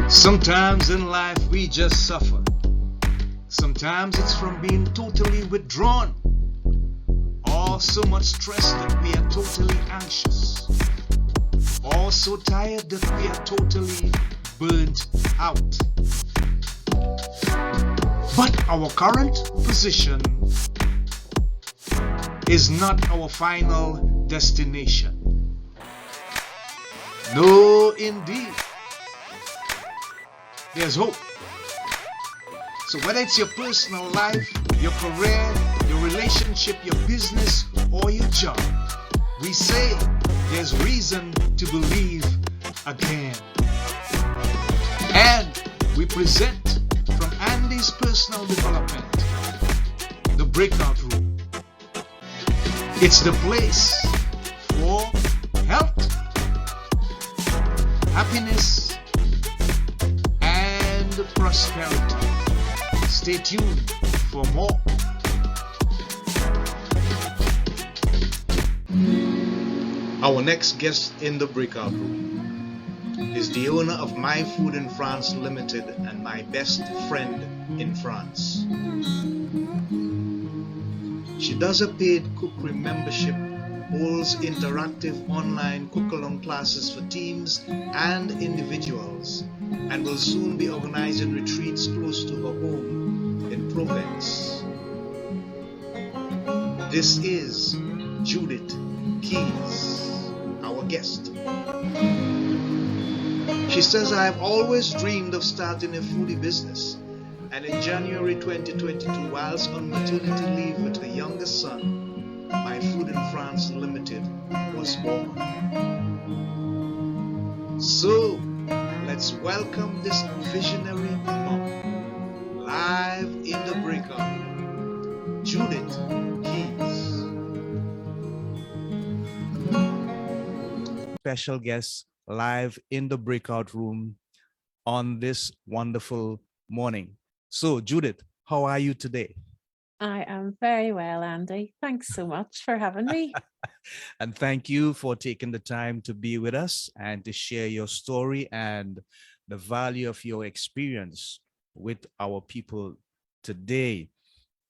Sometimes in life we just suffer. Sometimes it's from being totally withdrawn, or so much stress that we are totally anxious, or so tired that we are totally burnt out. But our current position is not our final destination. No, indeed. There's hope. So whether it's your personal life, your career, your relationship, your business, or your job, we say there's reason to believe again. And we present from Andy's personal development, the breakout room. It's the place for health, happiness, and prosperity. Stay tuned for more. Our next guest in the breakout room is the owner of My Food in France Limited and my best friend in France. She does a paid cookery membership, holds interactive online cook-along classes for teams and individuals, and will soon be organizing retreats close to her home in Provence. This is Judith Keys, our guest. She says, I have always dreamed of starting a foodie business, and in January 2022, whilst on maternity leave with her youngest son, My Food in France Limited was born. So, let's welcome this visionary mom, live in the breakout room, Judith Keys. Special guest live in the breakout room on this wonderful morning. So, Judith, how are you today? I am very well, Andy. Thanks so much for having me. And thank you for taking the time to be with us and to share your story and the value of your experience with our people today.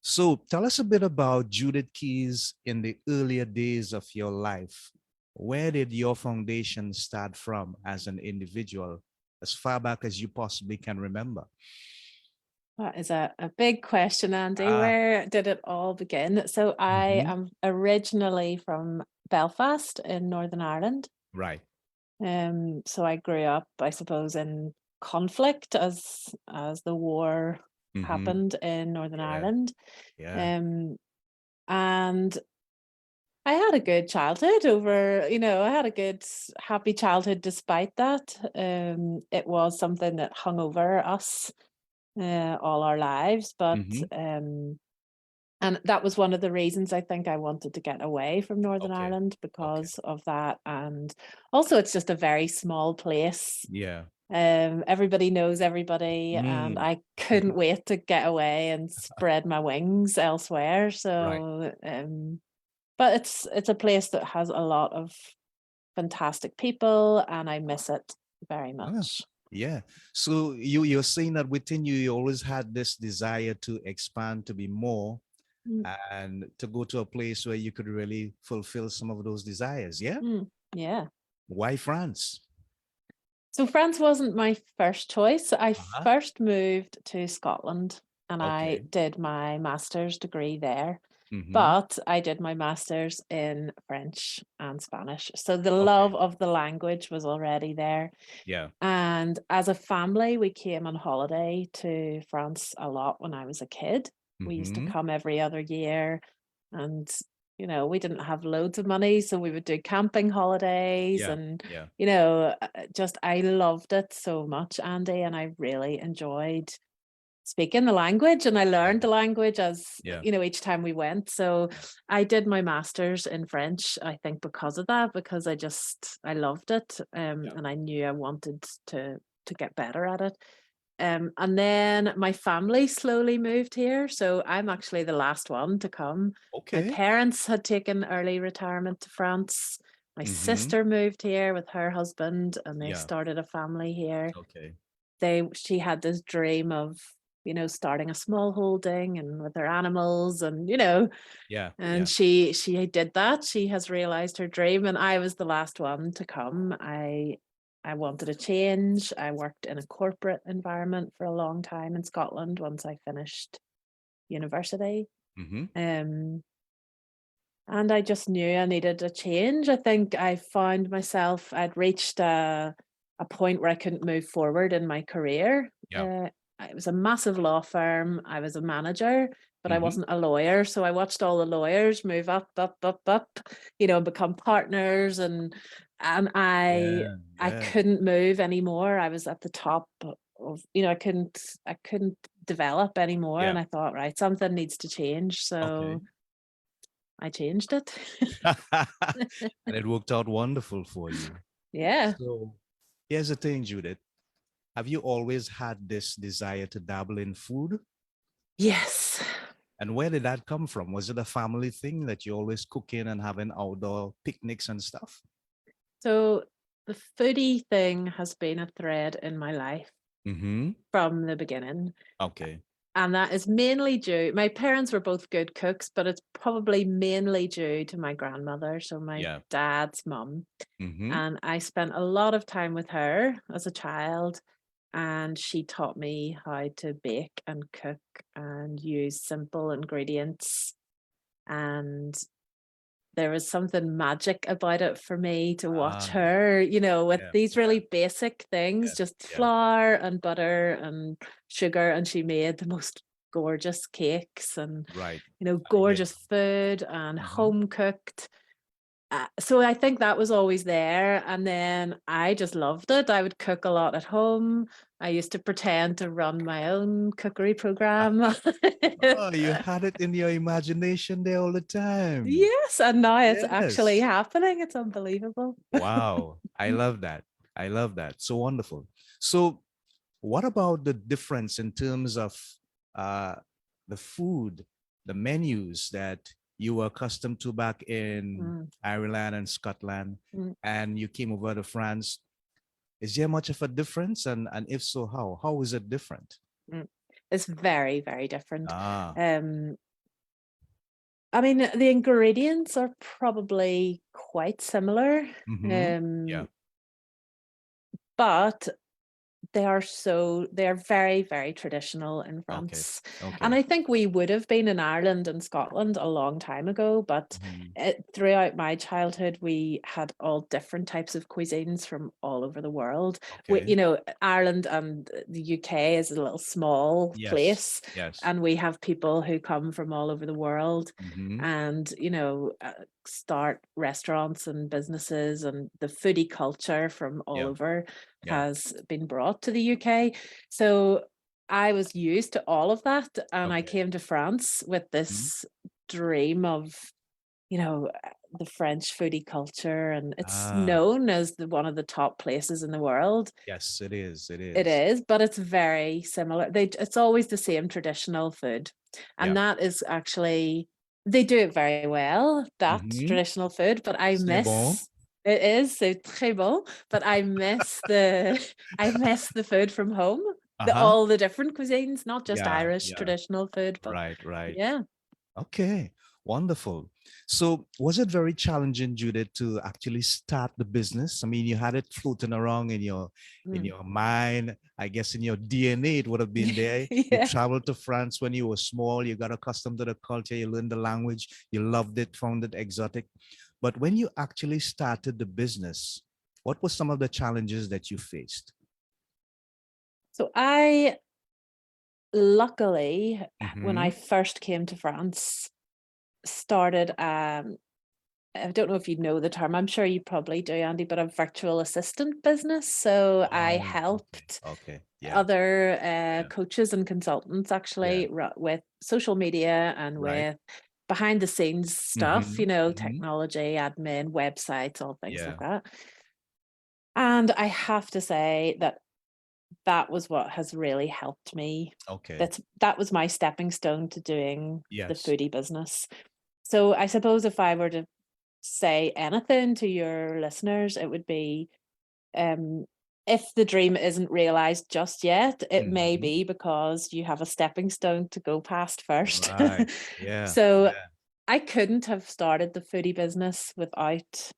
So tell us a bit about Judith Keys in the earlier days of your life. Where did your foundation start from as an individual, as far back as you possibly can remember? That is a big question, Andy. Where did it all begin? So I am originally from Belfast in Northern Ireland. Right. So I grew up, I suppose, in conflict as the war happened in Northern Ireland. Yeah. And I had a good childhood I had a good, happy childhood despite that. It was something that hung over us all our lives, but and that was one of the reasons I think I wanted to get away from Northern Okay. Ireland because of that. And also it's just a very small place. Yeah. Everybody knows everybody, and I couldn't wait to get away and spread my wings elsewhere. Right. So but it's a place that has a lot of fantastic people, and I miss it very much. Yeah. So you're saying that within you, you always had this desire to expand, to be more, and to go to a place where you could really fulfill some of those desires. Yeah. Yeah. Why France? So France wasn't my first choice. I first moved to Scotland and I did my master's degree there. But I did my master's in French and Spanish. So the love of the language was already there. Yeah. And as a family, we came on holiday to France a lot when I was a kid. We used to come every other year, and we didn't have loads of money, so we would do camping holidays. And just I loved it so much, Andy, and I really enjoyed speaking the language, and I learned the language as each time we went. So I did my master's in French, I think because of that, because I loved it, and I knew I wanted to get better at it. And then my family slowly moved here, so I'm actually the last one to come. My parents had taken early retirement to France. My sister moved here with her husband, and they started a family here. she had this dream of, starting a small holding and with her animals and, Yeah. and Yeah. she did that. She has realized her dream, and I was the last one to come. I wanted a change. I worked in a corporate environment for a long time in Scotland once I finished university. Mm-hmm. Um, and I just knew I needed a change. I think I found myself, I'd reached a point where I couldn't move forward in my career. Yeah. It was a massive law firm. I was a manager, but I Mm-hmm. wasn't a lawyer. So I watched all the lawyers move up, up, up, up, and become partners, and Yeah. I Yeah. couldn't move anymore. I was at the top of, I couldn't develop anymore. Yeah. And I thought, right, something needs to change. Okay. So I changed it. And it worked out wonderful for you. Yeah. So here's the thing, Judith. Have you always had this desire to dabble in food? Yes. And where did that come from? Was it a family thing that you always cooking and having outdoor picnics and stuff? So the foodie thing has been a thread in my life Mm-hmm. from the beginning. Okay. And that is mainly due, my parents were both good cooks, but it's probably mainly due to my grandmother, so my Yeah. dad's mum. Mm-hmm. And I spent a lot of time with her as a child, and she taught me how to bake and cook and use simple ingredients. And there was something magic about it for me to watch Ah, her, with yeah. these Yeah. really basic things, Yes. just Yeah. flour and butter and sugar. And she made the most gorgeous cakes and, Right. Yeah. gorgeous food and Mm-hmm. home cooked. So I think that was always there. And then I just loved it. I would cook a lot at home. I used to pretend to run my own cookery program. Oh, you had it in your imagination there all the time. Yes, and now it's actually Yes. happening. It's unbelievable. Wow. I love that. I love that. So wonderful. So, what about the difference in terms of uh, the food, the menus that you were accustomed to back in Mm, Ireland and Scotland, mm, and you came over to France? Is there much of a difference? And if so, how? How is it different? mm. It's very, very different. Ah, Um, I mean, the ingredients are probably quite similar, mm-hmm. Yeah. um, but they're very, very traditional in Okay. France. And Okay. I think we would have been in Ireland and Scotland a long time ago, but Mhm. throughout my childhood, we had all different types of cuisines from all over the world. Okay. Ireland and the UK is a little small Yes. place, Yes. and we have people who come from all over the world Mm-hmm. and, start restaurants and businesses, and the foodie culture from all Yeah. over Yeah. has been brought to the UK. So I was used to all of that, and I Okay. came to France with Mhm. this dream of, the French foodie culture, and it's Ah, known as one of the top places in the world. yes, it is. It It is. is, but it's very similar. It's always the same traditional food, Yeah. and that is actually they do it very well, that Mm-hmm. traditional food, but I C'est bon. miss it is c'est très bon, but I miss the I miss the food from home, Uh-huh. all the different cuisines, not just Yeah. Irish Yeah. traditional food, but Right. Right. yeah. Okay. Wonderful. So, was it very challenging, Judith, to actually start the business? I mean, you had it floating around in Mm. your mind. I guess in your DNA, it would have been there. You Yeah. traveled to France when you were small. You got accustomed to the culture. You learned the language. You loved it, found it exotic. But when you actually started the business, what were some of the challenges that you faced? So I luckily, when Mm-hmm. I first came to France, started I don't know if you know the term. I'm sure you probably do, Andy, but a virtual assistant business. So I Oh, okay. helped Okay. Yeah. other Yeah. coaches and consultants Yeah. actually with social media and Right. with behind the scenes stuff, Mm-hmm. Mm-hmm. technology, admin, websites, all things like Yeah. that. And I have to say that that was what has really helped me. Okay. That was my stepping stone to doing the Yes. foodie business. So I suppose if I were to say anything to your listeners, it would be um, if the dream isn't realized just yet, it may Mhm. be because you have a stepping stone to go past first. Right. Yeah. So Yeah. I couldn't have started the foodie business without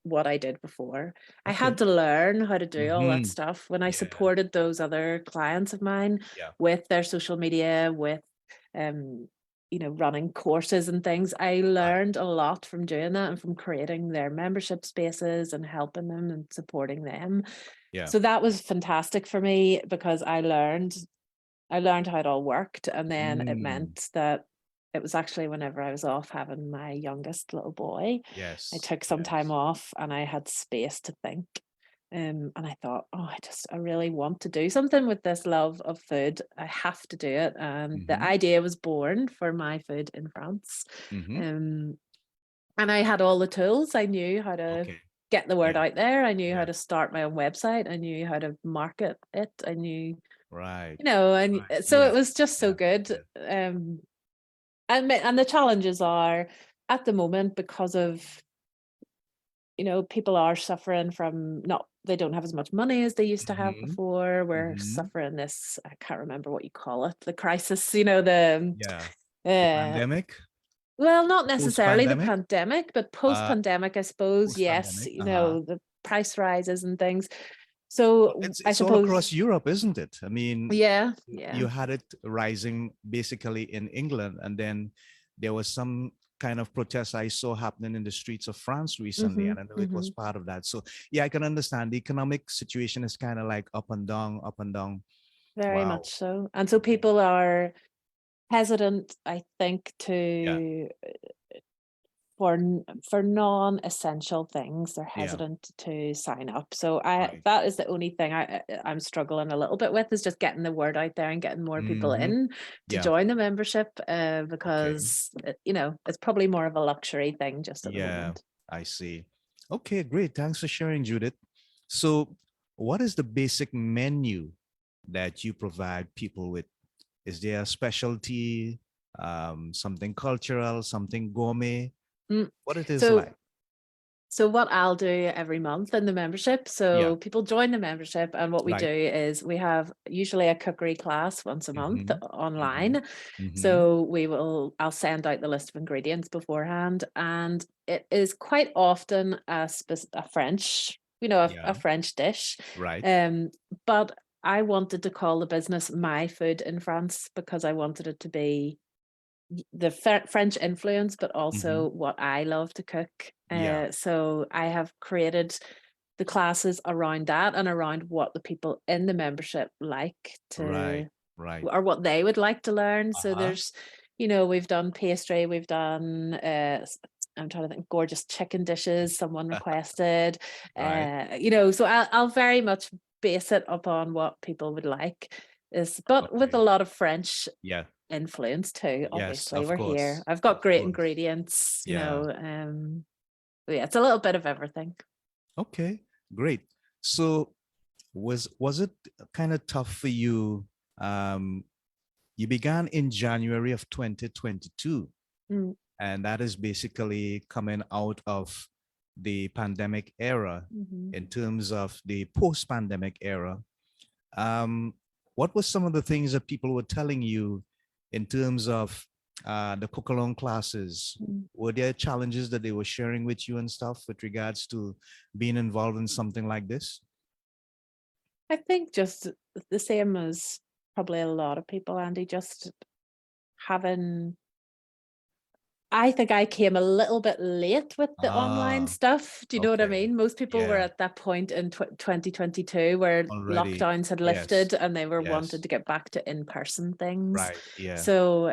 what I did before. I Okay. had to learn how to do all that Mhm. stuff when I Yeah. supported those other clients of mine Yeah. with their social media, with um, running courses and things. I Right. learned a lot from doing that and from creating their membership spaces and helping them and supporting them. Yeah. So that was fantastic for me because I learned how it all worked, and then it Mm. meant that it was actually whenever I was off having my youngest little boy, I Yes. took some time Yes. off and I had space to think. And I thought, oh, I really want to do something with this love of food. I have to do it. And the Mhm. idea was born for My Food in France. Mhm. Um, and I had all the tools. I knew how to Okay. get the word Yeah. out there. I knew how Yeah. to start my own website. I knew how to market it. I knew, Right. and Right. so Yeah. it was just so Yeah. good. Yeah. And the challenges are at the moment because of, people are suffering from not they don't have as much money as they used to have Mhm. before. We're Mhm. suffering this, I can't remember what you call it, the crisis, the Yeah. The uh pandemic, well, not necessarily the post-pandemic, pandemic, but uh, post-pandemic, I suppose, yes, post-pandemic. Uh-huh. the price rises and things. Well, So I it's all across suppose, Europe, isn't it? I mean, yeah, yeah. you had it rising basically in England, and then there was some kind of protest I saw happening in the streets of France recently, Hmm. and I know it was Hmm. part of that. So yeah, I can understand the economic situation is kind of like up and down, up and down. Very much Wow. so. And so Mhm. people are hesitant, I think, Yeah, to for non-essential things, they're yeah, hesitant to sign up. So I right. that is the only thing I'm struggling a little bit with, is just getting the word out there and getting more people Hmm. in to Yeah. join the membership, Okay. because it's probably more of a luxury thing just at the Yeah, moment. I see. Okay, great. Thanks for sharing, Judith. So, what is the basic menu that you provide people with? Is there a specialty, something cultural, something gourmet? Mm. What it is So like? So what I'll do every month in the membership, Yeah, so people join the membership, and what we do right. is we have usually a cookery class once a month Mm-hmm. Mm-hmm. online. Mm-hmm. So I'll send out the list of ingredients beforehand, and it is quite often a French, a Yeah, French dish. right. Um, but I wanted to call the business My Food in France because I wanted it to be the French influence, but Mm-hmm. also what I love to cook. Yeah, So I have created the classes around that and around what the people in the membership like right, to, right. or what they would like to learn. So Uh-huh. there's, we've done pastry, we've done, I'm trying to think, gorgeous chicken dishes, someone requested, Right. so I'll very much base it upon what people would like. But with a Okay. lot of French Yeah. influence too, Yes, obviously. of We're here. course. I've got Of great course. ingredients, Yeah. but yeah, it's a little bit of everything. Okay, great. So was it kind of tough for you? Um, you began in January of 2022, Mm, and that is basically coming out of the pandemic era mhm. in terms of the post-pandemic era. Um, what were some of the things that people were telling you in terms of the cook along classes? Mm. Were there challenges that they were sharing with you and stuff with regards to being involved in something like this? I think just the same as probably a lot of people, Andy, just having I think I came a little bit late with the online Ah, stuff. Do you know what I okay. mean? Most people were Yeah, at that point in 2022 where already. lockdowns had Yes, lifted and they were wanted yes. to get back to in-person things. Right. Yeah. So,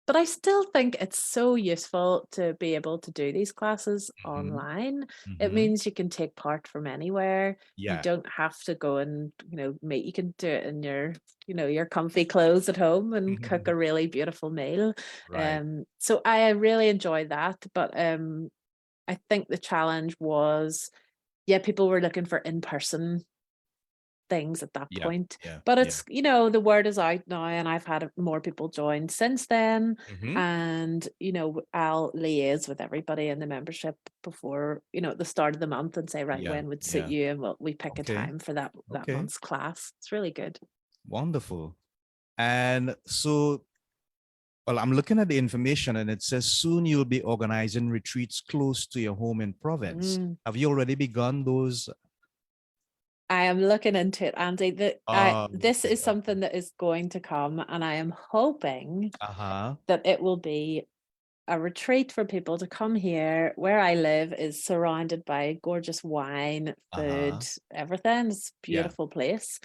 but I still think it's so useful to be able to do these classes Hmm. online. It Hmm. means you can take part from anywhere. You Yeah. don't have to go and, meet. You can do it in your comfy clothes at home and cook a really beautiful meal. Right. So I really enjoyed that, but I think the challenge was, yeah, people were looking for in-person things at that Yeah. point. Yeah. But Yeah. it's, the word is out now, and I've had more people join since then. Mm-hmm. And, I'll liaise with everybody in the membership before, at the start of the month and say, right, Yeah. when would suit Yeah. you? And we pick a Okay. time for that Okay. month's class. It's really good. Wonderful. And so, well, I'm looking at the information and it says soon you'll be organizing retreats close to your home in Provence. Mm. Have you already begun those? I am looking into it, Andy. This Okay. is something that is going to come, and I am hoping Uh-huh. that it will be a retreat for people to come here. Where I live is surrounded by gorgeous wine, Uh-huh. food, everything. It's a Yeah. beautiful place.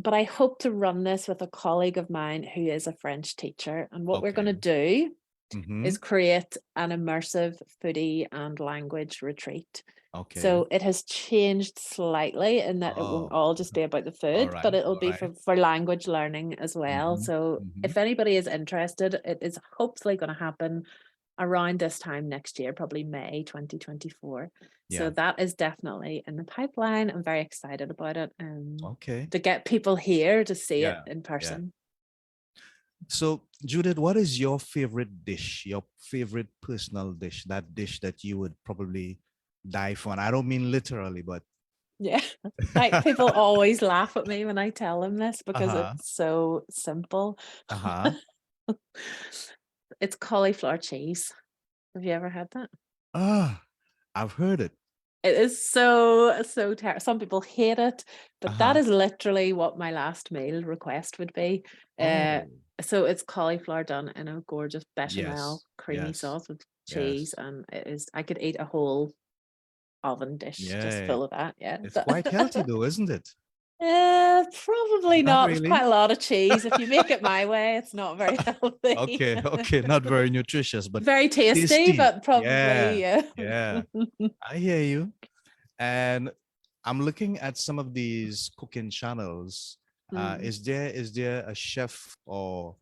But I hope to run this with a colleague of mine who is a French teacher. And what we're Okay. going to do Mm-hmm. is create an immersive foodie and language retreat. Okay. So it has changed slightly in that it won't Oh, all just be about the all food, but right. it'll All be right. for language learning as well. Mm-hmm. So Mm-hmm. if anybody is interested, it is hopefully going to happen around this time next year, probably May 2024. So Yeah. that is definitely in the pipeline. I'm very excited about it. Okay. To get people here to see it Yeah. in person. So, Judith, what is your favorite dish, your favorite personal dish, that dish that you would probably die for? And I don't mean literally, but Yeah, like people always laugh at me when I tell them this because uh-huh. it's so simple. Uh-huh. It's cauliflower cheese. Have you ever had that? Ah, I've heard it. It is so terrible. Some people hate it, but that Uh-huh. is literally what my last meal request would be. Oh, So it's cauliflower done in a gorgeous bechamel yes. creamy Yes. sauce with cheese, Yes. and it is. I could eat a whole oven dish just Yeah. full of that. Yeah, It's quite healthy though, isn't it? probably Not not. It's really. quite a lot of cheese. If you make it my way, it's not very healthy. Okay, okay. Not very nutritious, but Very tasty, tasty. but Yeah. probably, yeah. Yeah. I hear you. And I'm looking at some of these cooking channels. Mm. Is there a chef or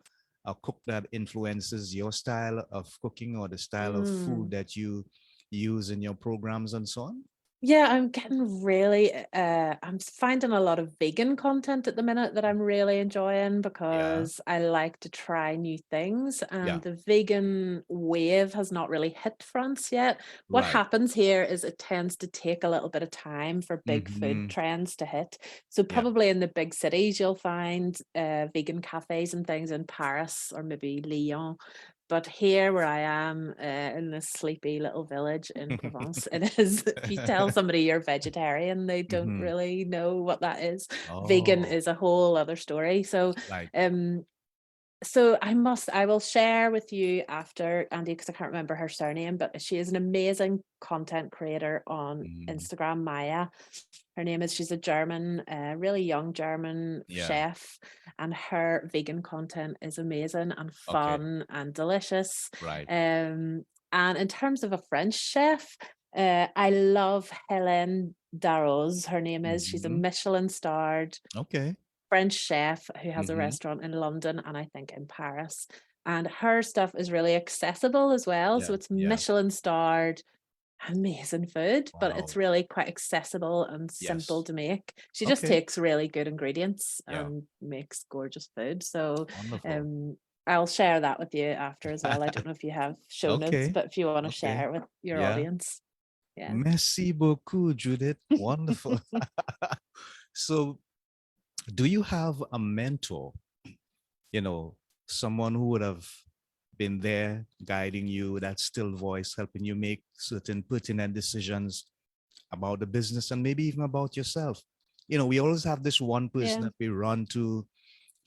a cook that influences your style of cooking or the style of food Mm. that you use in your programs and so on? Yeah, I'm getting really, I'm finding a lot of vegan content at the minute that I'm really enjoying Yeah. because I like to try new things, Yeah. and the vegan wave has not really hit France yet. What Right. happens here is it tends to take a little bit of time for big food Mm-hmm. trends to hit. So Yeah. probably in the big cities, you'll find vegan cafes and things in Paris or maybe Lyon. But here where I am in this sleepy little village in Provence, it is, if you tell somebody you're vegetarian, they don't Mhm. really know what that is. Vegan Oh, is a whole other story. So right. um I will share with you after, Andy, because I can't remember her surname, but she is an amazing content creator on Mm, Instagram, Maya. Her name is, she's a German, really young German yeah. chef, and her vegan content is amazing and Okay. fun and delicious. Right. And in terms of a French chef, I love Hélène Darroze. Her name is, she's a Hmm. Michelin starred Okay. French chef who has a Hmm. restaurant in London and I think in Paris. And her stuff is really accessible as well. Yeah. So it's Yeah. Michelin starred, amazing food, but it's Wow. really quite accessible and simple Yes. to make. She just Okay. takes really good ingredients Yeah. and makes gorgeous food. So Wonderful. um I'll share that with you after as well. I don't know if you have show notes, Okay. but if you want to Okay. share with your Yeah. audience. Yeah. Merci beaucoup, Judith. Wonderful. So, do you have a mentor, you know, someone who would have been there guiding you, that still voice, helping you make certain pertinent decisions about the business and maybe even about yourself? You know, we always have this one person Yeah. that we run to,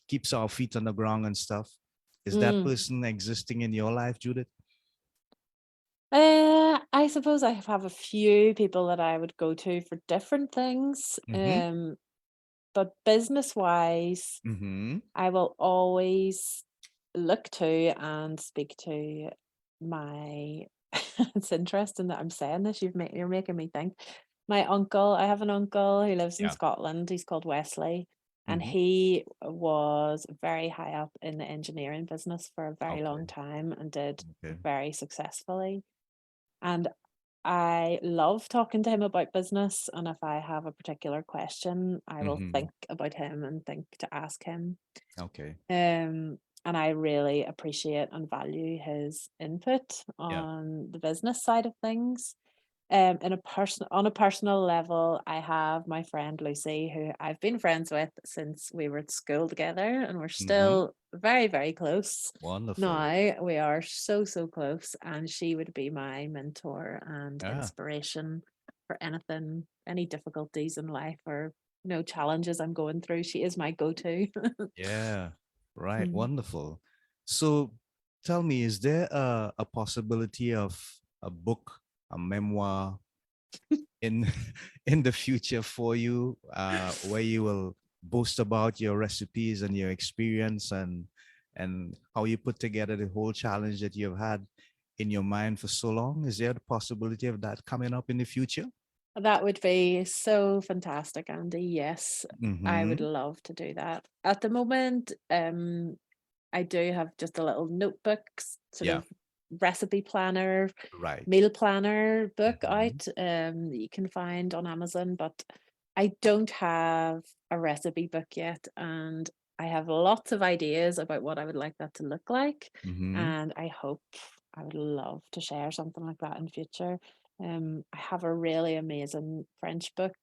keeps our feet on the ground and stuff. Is that Mm. person existing in your life, Judith? I suppose I have a few people that I would go to for different things. Mm-hmm. But business wise, Mm-hmm. I will always look to and speak to my it's interesting that I'm saying this. You're making me think. My uncle, I have an uncle who lives in Yeah. Scotland. He's called Wesley, and Mm-hmm. he was very high up in the engineering business for a very Okay. long time and did Okay. very successfully. And I love talking to him about business, and if I have a particular question, I will Hmm. think about him and think to ask him. Okay. And I really appreciate and value his input Yeah. on the business side of things. In a on a personal level, I have my friend Lucy, who I've been friends with since we were at school together, and we're Hmm. still very, very close. Wonderful. Now we are so, so close, and she would be my mentor and Yeah. inspiration for anything, any difficulties in life or challenges I'm going through. She is my go-to. Yeah. Right. Mm. Wonderful. So tell me, is there a possibility of a book, a memoir in in the future for you, where you will boast about your recipes and your experience and how you put together the whole challenge that you've had in your mind for so long? Is there the possibility of that coming up in the future? That would be so fantastic, Andy. Yes, I would Mm-hmm. love to do that. At the moment, I do have just a little notebook, sort Yeah. of recipe planner, Right. meal planner book Mm-hmm. out that you can find on Amazon, but I don't have a recipe book yet. And I have lots of ideas about what I would like that to look like. Mm-hmm. And I would love to share something like that in future. I have a really amazing French book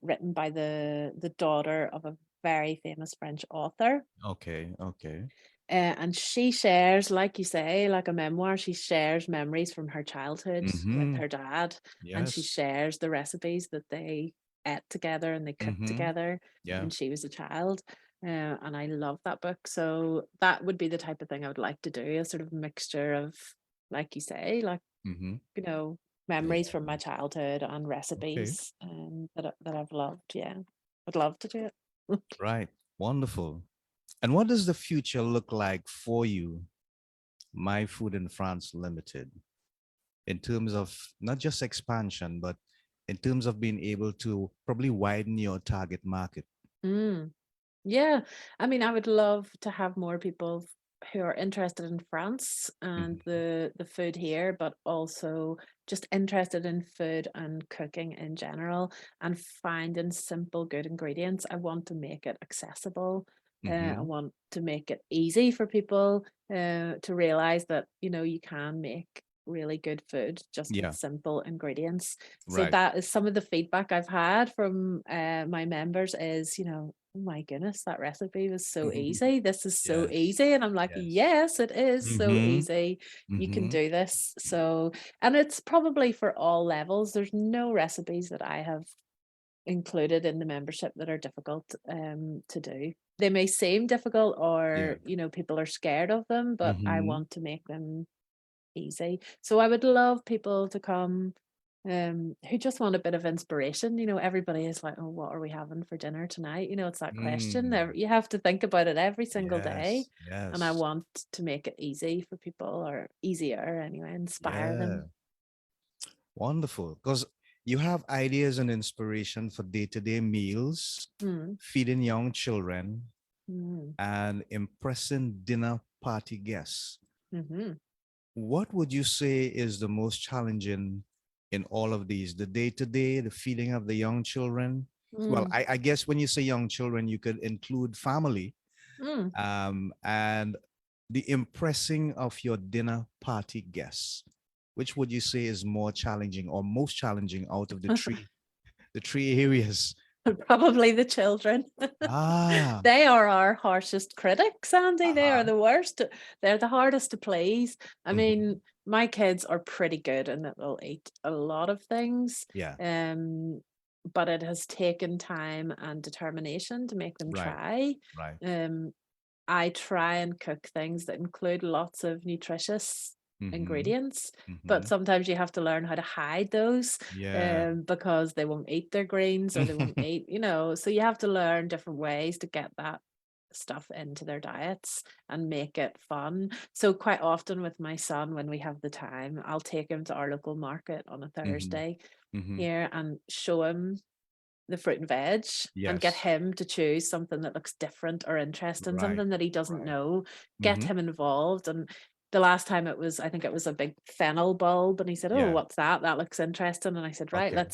written by the daughter of a very famous French author. Okay. Okay. And she shares, like you say, like a memoir, she shares memories from her childhood with Mm-hmm. her dad, and she Yes. shares the recipes that they ate together and they cooked Mm-hmm. together Yeah. when she was a child. And I love that book. So that would be the type of thing I would like to do, a sort of mixture of, like you say, like, Mm-hmm. you know, memories from my childhood and Okay. recipes that I've loved. Yeah. I'd love to do it. Right. Wonderful. And what does the future look like for you, My Food in France Limited, in terms of not just expansion, but in terms of being able to probably widen your target market? Mm. Yeah, I mean, I would love to have more people who are interested in France and Mhm. the food here, but also just interested in food and cooking in general and finding simple, good ingredients. I want to make it accessible. I Mhm. want to make it easy for people to realize that, you can make really good food just with Yeah. simple ingredients. So Right. that is some of the feedback I've had from my members is, oh my goodness, that recipe was so easy. This is so Yes. easy. And I'm like, Yes. yes, it is so Mhm. easy. You can Mhm. do this. So, and it's probably for all levels. There's no recipes that I have included in the membership that are difficult to do. They may seem difficult Yeah. or, people are scared of them, but I Mhm. want to make them easy. So I would love people to come who just want a bit of inspiration. Everybody is like, oh, what are we having for dinner tonight? It's that question. Mm. You have to think about it every single day. Yes. And I Yes. want to make it easy for people or easier anyway, inspire Yeah. them. Wonderful. Because you have ideas and inspiration for day-to-day meals, Mm, feeding young children, mm, and impressing dinner party guests. mm-hmm. What would you say is the most challenging in all of these? The day to day, the feeding of the young children? Well, Mm, I guess when you say young children, you could include family, mm. and the impressing of your dinner party guests. Which would you say is more challenging or most challenging out of the three areas? Probably the children. Ah, They are our harshest critics, Andy. They are uh-huh. the worst. They're the hardest to please. I Mhm. mean, my kids are pretty good and they'll eat a lot of things. Yeah, Um, but it has taken time and determination to make them right, try. right. Um, I try and cook things that include lots of nutritious Mm-hmm. ingredients, but Mm-hmm. sometimes you have to learn how to hide those Yeah. because they won't eat their greens or they won't eat, so you have to learn different ways to get that stuff into their diets and make it fun. So quite often with my son, when we have the time, I'll take him to our local market on a Mm-hmm. Thursday Mm-hmm. here and show him the fruit and veg and get Yes. him to choose something that looks different or interesting, Right. something that he doesn't Right. know, get Mm-hmm. him involved. And the last time I think it was a big fennel bulb, and he said, "Oh, Yeah. what's that? That looks interesting." And I said, "Right, Okay.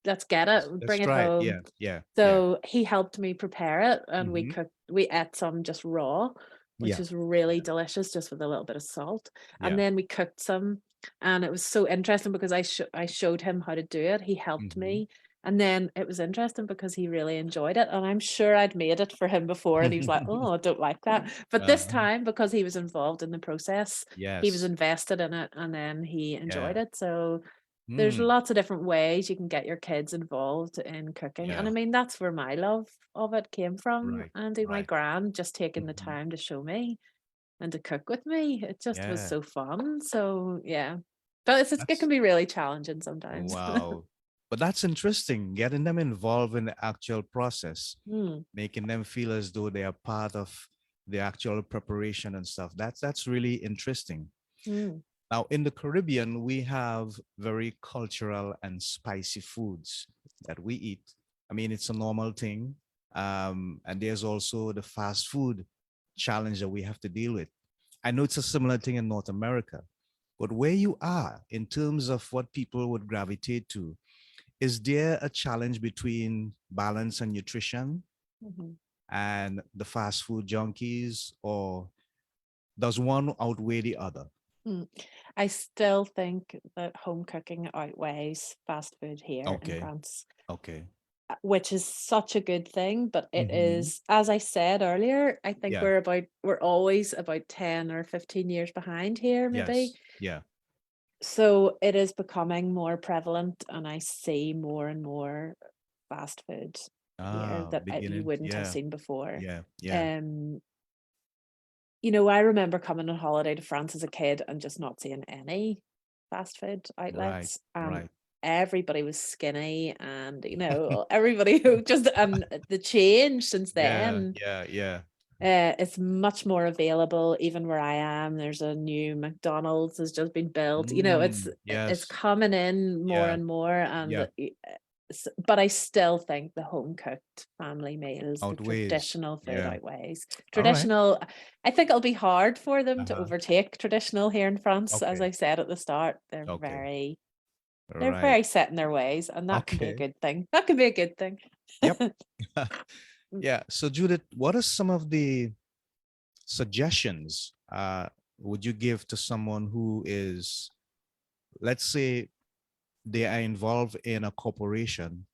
let's get it, Let's bring it try it. home." Yeah. Yeah. Yeah. So he helped me prepare it, and Hmm. we ate some just raw, which Yeah. is really Yeah. delicious, just with a little bit of salt. And Yeah. then we cooked some, and it was so interesting because I showed him how to do it. He helped Hmm. me. And then it was interesting because he really enjoyed it. And I'm sure I'd made it for him before, and he was like, "Oh, I don't like that." But this Uh, time, because he was involved in the process, he was yes. invested in it, and then he enjoyed Yeah. it. So there's Mm, lots of different ways you can get your kids involved in cooking, and I yeah. mean, that's where my love of it came from, Right. Andy, my Right. grand, just taking the Hmm. time to show me and to cook with me. It just was Yeah. so fun, so, yeah. But it can That's be really challenging sometimes. wow. But that's interesting. Getting them involved in the actual process, Mm, making them feel as though they are part of the actual preparation and stuff. That's really interesting. mm, Now, in the Caribbean, we have very cultural and spicy foods that we eat. I mean, it's a normal thing. And there's also the fast food challenge that we have to deal with. I know it's a similar thing in North America, but where you are in terms of what people would gravitate to, is there a challenge between balance and nutrition mhm. and the fast food junkies, or does one outweigh the other? Mm. I still think that home cooking outweighs fast food here in Okay. France. Okay. Which is such a good thing, but it Hmm. is, as I said earlier, I think Yeah. we're always about 10 or 15 years behind here, maybe. Yes. Yeah. So it is becoming more prevalent, and I see more and more fast food here Ah, that you beginning. wouldn't have Yeah. seen before. Yeah. Yeah. Um, I remember coming on holiday to France as a kid and just not seeing any fast food Right. outlets, and Right. everybody was skinny, and everybody who just, and the change since Yeah. then, Yeah. Yeah. it's much more available. Even where I am, there's a new McDonald's has just been built. Mm, It's yes. coming in more Yeah. and more, and Yeah. but I still think the home cooked family meals, the Outweighs. traditional food Yeah. outweighs All right. traditional. I think it'll be hard for them to Uh-huh. overtake traditional here in France. As Okay. I said at the start, Okay. they're Right. very set in their ways, and that can be a Okay. good thing. That can be a good thing. Yep. Mm, Yeah. So Judith, what are some of the suggestions would you give to someone who is, let's say, they are involved in a corporation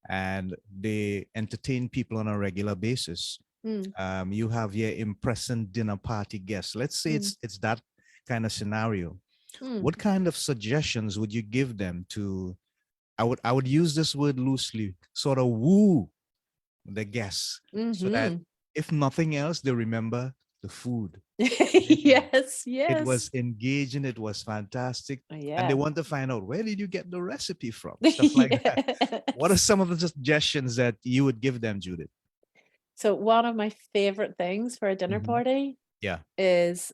and they entertain people on a regular basis? mm, You have your impressing dinner party guests. Let's say mm, it's that kind of scenario. mm, What kind of suggestions would you give them to? I would use this word loosely, sort of woo the guests, so that mhm. if nothing else, they remember the food. Yes, It was yes. engaging, it was fantastic, and they Yeah. want to find out, where did you get the recipe from? Stuff like that. What are Yes. some of the suggestions that you would give them, Judith? So one of my favorite things for a dinner Hmm. party Yeah. is,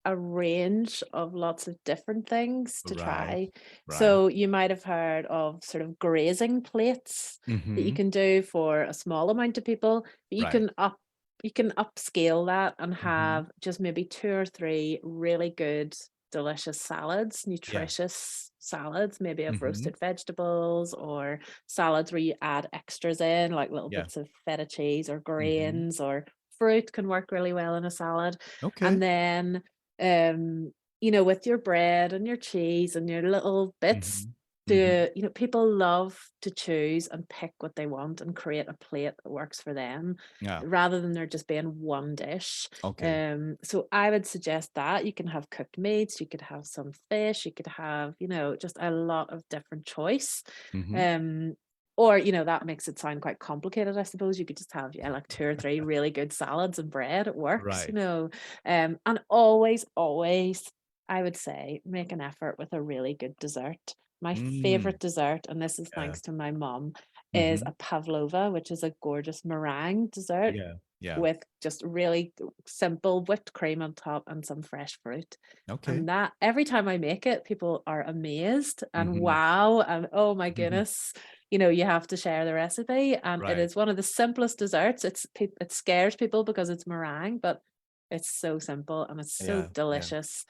a range of lots of different things to Right. try. Right. So you might have heard of sort of grazing plates that you Hmm. can do for a small amount of people, but Right. you can upscale that and Hmm. have just maybe 2 or 3 really good, delicious salads, Yeah. nutritious salads, maybe of Hmm. roasted vegetables, or salads where you add extras in, like little Yeah. bits of feta cheese or Hmm. grains, or fruit can work really well in a salad. Okay. And then with your bread and your cheese and your little bits, Hmm. Hmm. people love to choose and pick what they want and create a plate that works for them, Yeah. rather than there just being one dish. Okay. So I would suggest that you can have cooked meats, you could have some fish, you could have, just a lot of different choice. Hmm. Um, or, that makes it sound quite complicated, I suppose. You could just have, yeah, like 2 or 3 really good salads and bread. It works, Right. and always, always, I would say, make an effort with a really good dessert. My Mm. favorite dessert, and this is Yeah. thanks to my mom, is Hmm. a pavlova, which is a gorgeous meringue dessert Yeah. Yeah. with just really simple whipped cream on top and some fresh fruit. Okay. And that every time I make it, people are amazed and Hmm. wow, and oh my goodness, you have to share the recipe. And it Right. is one of the simplest desserts. It scares people because it's meringue, but It's so simple and it's so Yeah, yeah, delicious.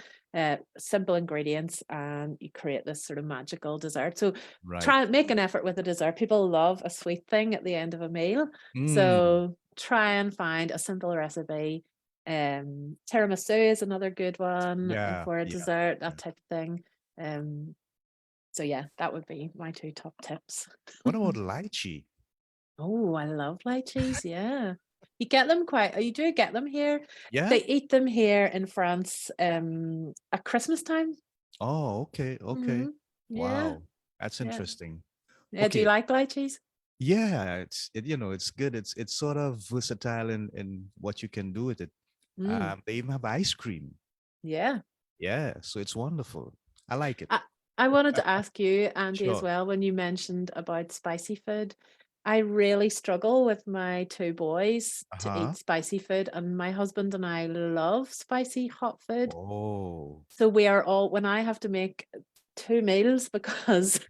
Simple ingredients, and you create this sort of magical dessert. So right. try and make an effort with the dessert. People love a sweet thing at the end of a meal. Mm, So try and find a simple recipe. Tiramisu is another good one yeah, for a yeah, dessert, yeah. that type of thing. Um, so yeah, that would be my two top tips. What about lychee? Oh, I love lychees, yeah. You get them quite you do get them here. Yeah? They eat them here in France, at Christmas time. Oh, okay, okay. Mhm. Yeah, Wow, that's yeah. interesting. Yeah, do you Okay, like lychees? yeah, it's good. It's sort of versatile in what you can do with it. Mm, They even have ice cream. yeah. Yeah, so it's wonderful. I like it. I I wanted to ask you, Andy, as Sure. well, when you mentioned about spicy food. I really struggle with my 2 boys to Uh-huh. eat spicy food, and my husband and I love spicy hot food. Oh. So we are all when I have to make 2 meals because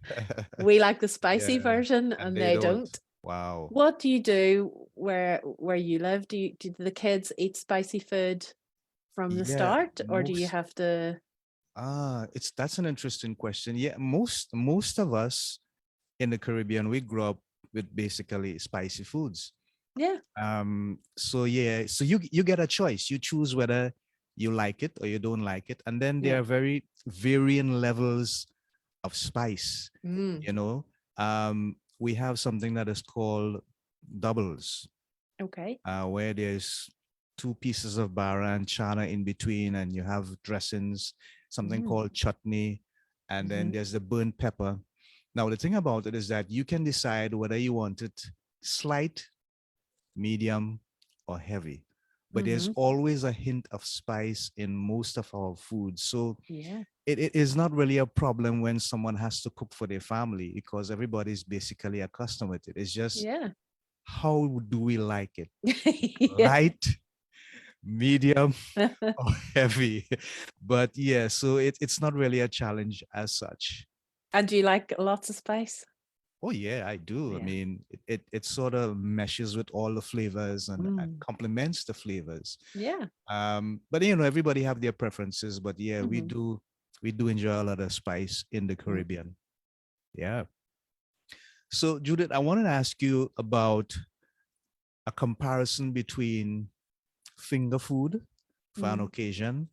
we like the spicy Yeah, version and and they they don't. don't. Wow. What do you do where you live? Do the kids eat spicy food from the Yeah, start, or do you most have to? it's that's an interesting question. Yeah, most of us in the Caribbean, we grew up with basically spicy foods. Yeah. So yeah, so you get a choice. You choose whether you like it or you don't like it. And then there Yeah. are very varying levels of spice, Mm, you know. We have something that is called doubles, okay. where there's two pieces of bara and chana in between, and you have dressings, something Mm, called chutney, and then mhm, there's the burnt pepper. Now, the thing about it is that you can decide whether you want it slight, medium, or heavy. But there's mhm. always a hint of spice in most of our foods. So Yeah. it is not really a problem when someone has to cook for their family because everybody's basically accustomed with it. It's just Yeah. how do we like it? Yeah. Light, medium, or heavy? But yeah, so it's not really a challenge as such. And do you like lots of spice? Oh yeah, I do. I Yeah. mean, it sort of meshes with all the flavors and Mm, complements the flavors. yeah. But everybody have their preferences. But yeah, Mhm, we do enjoy a lot of spice in the mm, Caribbean. Yeah. So Judith, I wanted to ask you about a comparison between finger food for an mm, occasion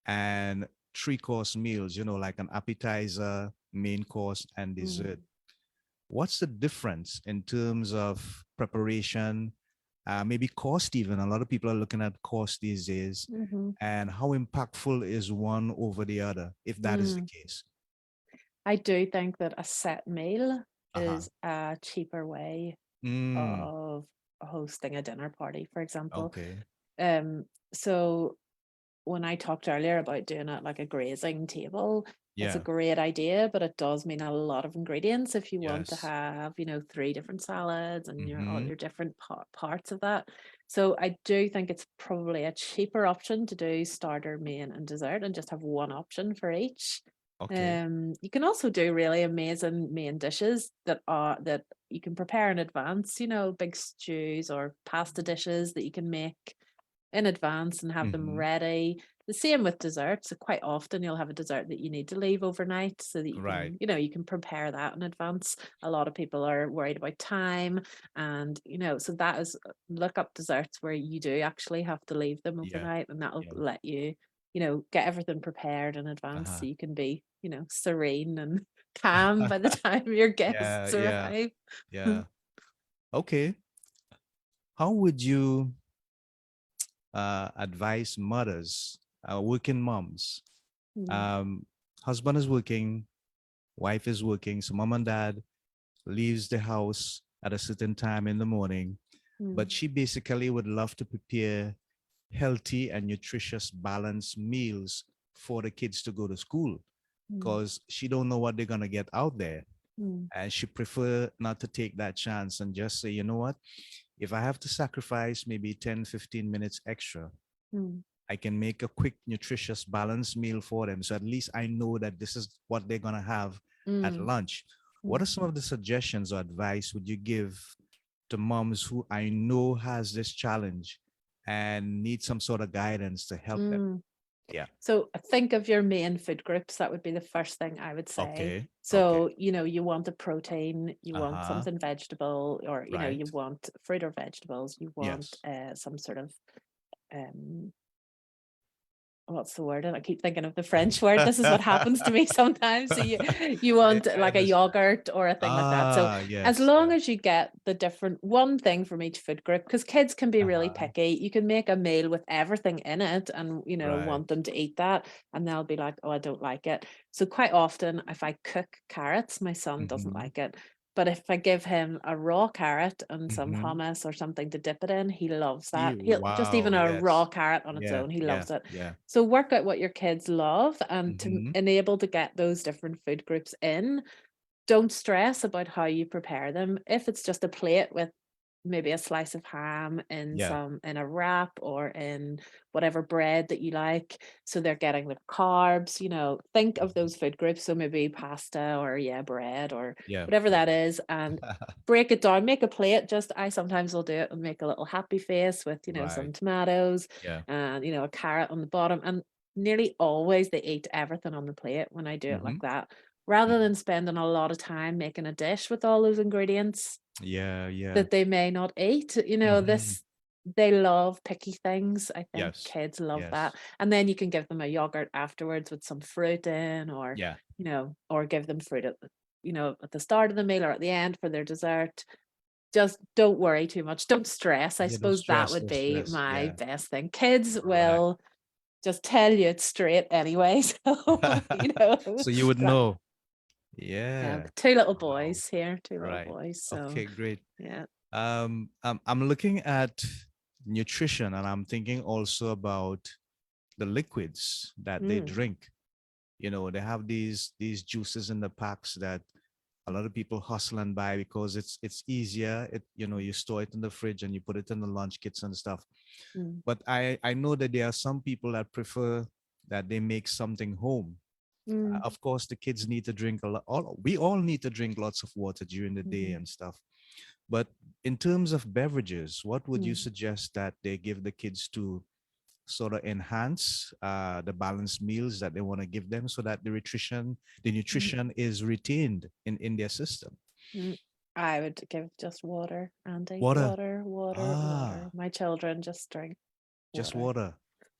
and three-course meals, like an appetizer, main course, and mm, dessert. What's the difference in terms of preparation, maybe cost even? A lot of people are looking at cost these days, mhm, and how impactful is one over the other, if that is the mm. case? I do think that a set meal Uh-huh. is a cheaper way Mm, of hosting a dinner party, for example. okay. Um, so when I talked earlier about doing it like a grazing table, it's a Yeah. great idea, but it does mean a lot of ingredients if you want to Yes. have, three different salads and all Mm-hmm. your different parts of that. So I do think it's probably a cheaper option to do starter, main, and dessert and just have one option for each. Okay. You can also do really amazing main dishes that you can prepare in advance, big stews or pasta dishes that you can make in advance and have them Mm-hmm. ready. The same with desserts. So quite often you'll have a dessert that you need to leave overnight so that Right. you can prepare that in advance. A lot of people are worried about time and so that is look up desserts where you do actually have to leave them Yeah. overnight and that'll Yeah. let you, get everything prepared in advance Uh-huh. so you can be, serene and calm by the time your Yeah. guests Yeah. arrive. Yeah. Okay. How would you advise mothers, working moms? Mm, Um, Husband is working, wife is working, so mom and dad leaves the house at a certain time in the morning, but mm, she basically would love to prepare healthy and nutritious balanced meals for the kids to go to school mm, because she don't know what they're going to get out there, mm, and she prefer not to take that chance and just say, you know what, if I have to sacrifice maybe 10-15 minutes extra, mm, I can make a quick nutritious balanced meal for them, so at least I know that this is what they're going to have at mm, lunch. What are mm. some of the suggestions or advice would you give to moms who I know has this challenge and need some sort of guidance to help them. Mm. Yeah. So think of your main food groups. That would be the first thing I would say. Okay. Okay. So, you want a protein, you want Uh-huh. something vegetable, or, Right. you want fruit or vegetables, you want Yes. some sort of um what's the word? And I keep thinking of the French word. This is what happens to me sometimes. So you want I like a understand. yogurt or a thing like that. So as Yes. long Yes. as you get the different one thing from each food group, because kids can be really Uh-huh. picky. You can make a meal with everything in it and Right. want them to eat that, and they'll be like, oh, I don't like it. So quite often if I cook carrots, my son doesn't Mm-hmm. like it. But if I give him a raw carrot and some Mm-hmm. hummus or something to dip it in, he loves that. He'll just Wow. even a raw Yes. carrot on its Yeah. own, he Yeah. loves it. Yeah. So work out what your kids love, and to Mm-hmm. enable to get those different food groups in, don't stress about how you prepare them. If it's just a plate with maybe a slice of ham Yeah. in a wrap or in whatever bread that you like, so they're getting the carbs, think of Mhm. those food groups. So maybe pasta or bread or Yeah. whatever that Yeah. is, and break it down, make a plate. Just I sometimes will do it and make a little happy face with Right. some tomatoes Yeah. and a carrot on the bottom, and nearly always they eat everything on the plate when I do it Mm-hmm. like that, rather Mm-hmm. than spending a lot of time making a dish with all those ingredients Yeah. Yeah. that they may not eat. Mm-hmm. This they love picky things. I think Yes. kids love that. Yes. And then you can give them a yogurt afterwards with some fruit in, or Yeah. or give them fruit at the start of the meal or at the end for their dessert. Just don't worry too much. Don't stress. I Yeah. No suppose that stress. would No be stress. my Yeah. best thing. Kids Right. will just tell you it straight anyway. So, So you would that, know. yeah, Yeah. two little Wow. boys here, two little Right. boys. So, Okay, great. yeah. I'm looking at nutrition and I'm thinking also about the liquids that they Mm, drink. They have these juices in the packs that a lot of people hustle and buy because it's easier. You store it in the fridge and you put it in the lunch kits and stuff. mm, But I know that there are some people that prefer that they make something home. mm, Of course, the kids need to drink a lot. We all need to drink lots of water during the day mhm, and stuff. But in terms of beverages, what would you mm, suggest that they give the kids to sort of enhance the balanced meals that they want to give them so that the mm, nutrition is retained in their system? mm. I would give just water, Andy. Water. Water, water, water. Ah, My children just drink just water. water.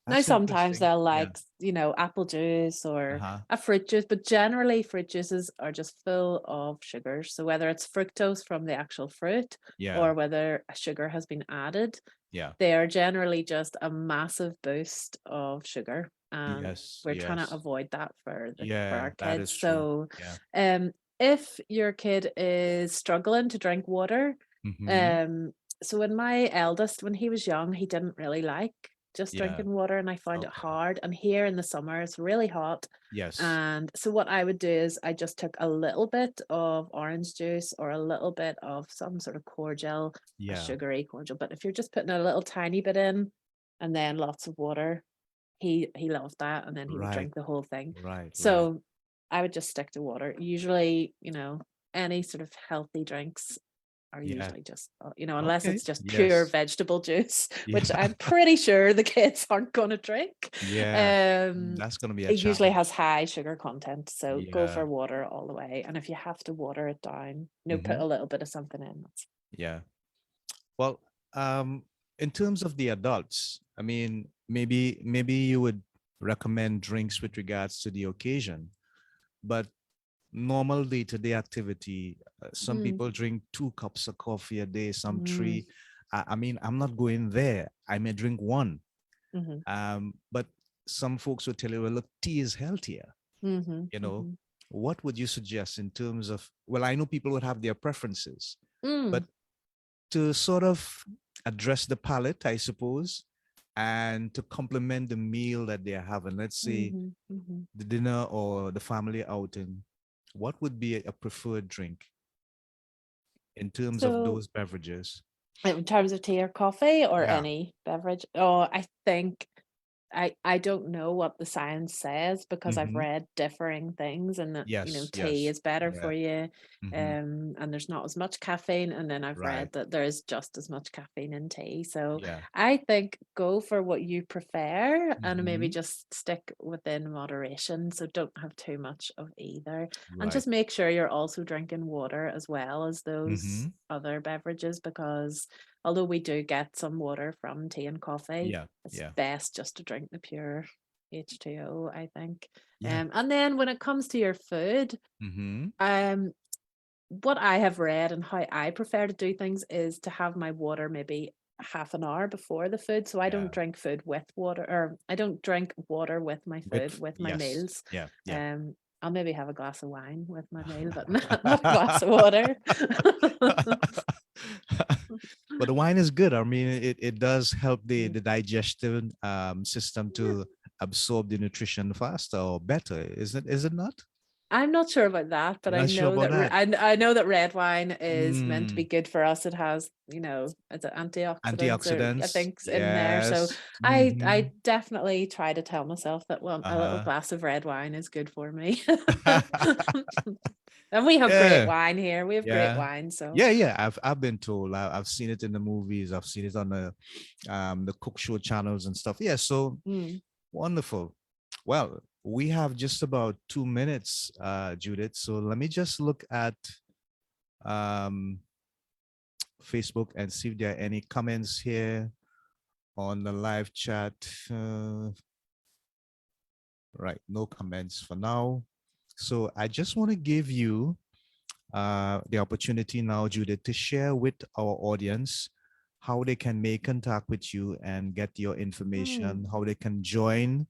Now, That's sometimes interesting. they'll Yeah. like, apple juice or Uh-huh. a fruit juice, but generally fruit juices are just full of sugars. So whether it's fructose from the actual fruit Yeah. or whether a sugar has been added, Yeah. they are generally just a massive boost of sugar. And Yes. we're trying to Yes. avoid that for Yeah, our that kids. is true. So Yeah. um if your kid is struggling to drink water, Mm-hmm. um so when my eldest, when he was young, he didn't really like just Yeah. drinking water, and I found it Okay. hard. And here in the summer, it's really hot. Yes. And so what I would do is I just took a little bit of orange juice or a little bit of some sort of cordial, a Yeah. sugary cordial. But if you're just putting a little tiny bit in and then lots of water, he loved that, and then he would Right. drink the whole thing. Right. Right. So I would just stick to water. Usually, any sort of healthy drinks are Yeah. usually just, unless Okay. it's just pure Yes. vegetable juice, which Yeah. I'm pretty sure the kids aren't going to drink. Yeah. Um, That's gonna be a it usually challenge. has high sugar content, so go Yeah. for water all the way. And if you have to water it down, put Mm-hmm. a little bit of something in. Yeah. Well, in terms of the adults, I mean, maybe you would recommend drinks with regards to the occasion, but normal day-to-day activity, some Mm, people drink 2 cups of coffee a day, some mm, 3. I mean, I'm not going there. I may drink one. mhm, But some folks would tell you, well, look, tea is healthier. mhm, You know, mhm. what would you suggest in terms of, well, I know people would have their preferences, but Mm, to sort of address the palate, I suppose, and to complement the meal that they're having, let's say mhm, mhm. the dinner or the family outing, what would be a preferred drink in terms of So those beverages? in terms of tea or coffee or Yeah. any beverage? Oh, I think I don't know what the science says because I've Mm-hmm. read differing things, and that, Yes, tea yes. is better Yeah. for you, Mm-hmm. and there's not as much caffeine. And then I've Right. read that there is just as much caffeine in tea. So Yeah. I think go for what you prefer and maybe Mm-hmm. just stick within moderation. So don't have too much of either. And Right. just make sure you're also drinking water as well as those Mm-hmm. other beverages, because although we do get some water from tea and coffee, Yeah. it's Yeah. best just to drink the pure H2O, I think. Yeah. And then when it comes to your food, Mm-hmm. um, what I have read and how I prefer to do things is to have my water maybe half an hour before the food. So I don't Yeah. drink food with water, or I don't drink water with my food, with my Yes. meals. Yeah. Yeah. Um, I'll maybe have a glass of wine with my meal, but not a glass of water. But the wine is good. I mean, it does help Mm. the digestive system Yeah. to absorb the nutrition faster or better. Is it not? I'm not sure about that, but You're I not sure know about that that? I know that red wine is meant to be Mm, good for us. It has, it's antioxidants, or I antioxidants. think in there. So Yes. I definitely try to tell myself that, well, a little Uh-huh. glass of red wine is good for me. And we have great Yeah. wine here. We have great Yeah. wine. So Yeah, yeah. I've been told. I've seen it in the movies. I've seen it on the cook show channels and stuff. Yeah, so mm, wonderful. Well, we have just about 2 minutes, Judith. So let me just look at um Facebook and see if there are any comments here on the live chat. Right, no comments for now. So I just want to give you the opportunity now, Judith, to share with our audience how they can make contact with you and get your mm, information, how they can join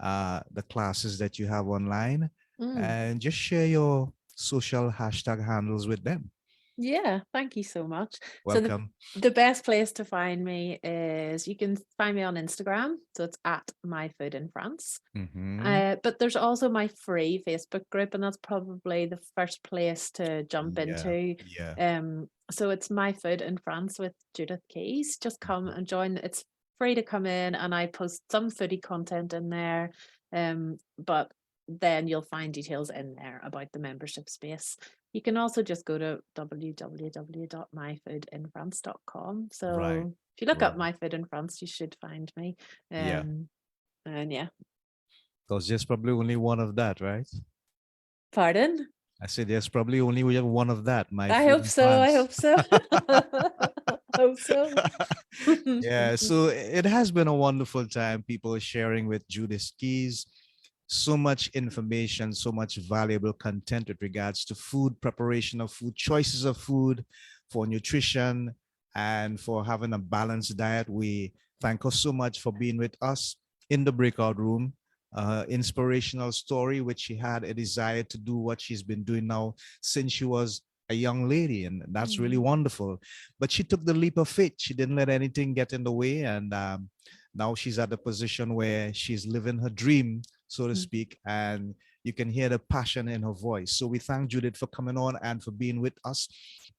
the classes that you have online, mm. and just share your social hashtag handles with them. Yeah, thank you so much. So Welcome. the best place to find me is, you can find me on Instagram. So it's at My Food in France. Mm-hmm. But there's also my free Facebook group, and that's probably the first place to jump Yeah, into. yeah. So it's My Food in France with Judith Keys. Just come Mhm. and join. It's free to come in, and I post some foodie content in there. But then you'll find details in there about the membership space. You can also just go to www.myfoodinfrance.com. Right, So if you look up right. My Food in France, you should find me. Yeah, And yeah. because there's probably only one of that, right? Pardon? I said there's probably only one of that. My I food hope in so. I France. hope so. Hope so. Yeah, so it has been a wonderful time, people sharing with Judith Keys. So much information, so much valuable content with regards to food, preparation of food, choices of food, for nutrition, and for having a balanced diet. We thank her so much for being with us in the breakout room. Inspirational story, which she had a desire to do what she's been doing now since she was a young lady, and that's really Mm, wonderful. But she took the leap of faith. She didn't let anything get in the way, and now she's at the position where she's living her dream, so to mm. speak, and you can hear the passion in her voice. So we thank Judith for coming on and for being with us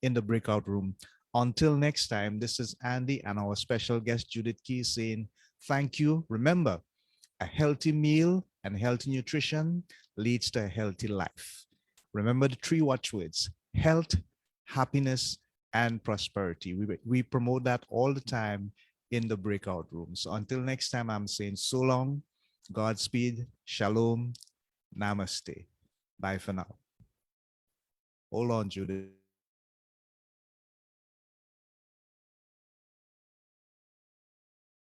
in the breakout room. Until next time, this is Andy and our special guest, Judith Key, saying thank you. Remember, a healthy meal and healthy nutrition leads to a healthy life. Remember the three watchwords: health, happiness, and prosperity. We promote that all the time in the breakout room. So until next time, I'm saying so long, Godspeed, Shalom, Namaste. Bye for now. Hold on, Judith.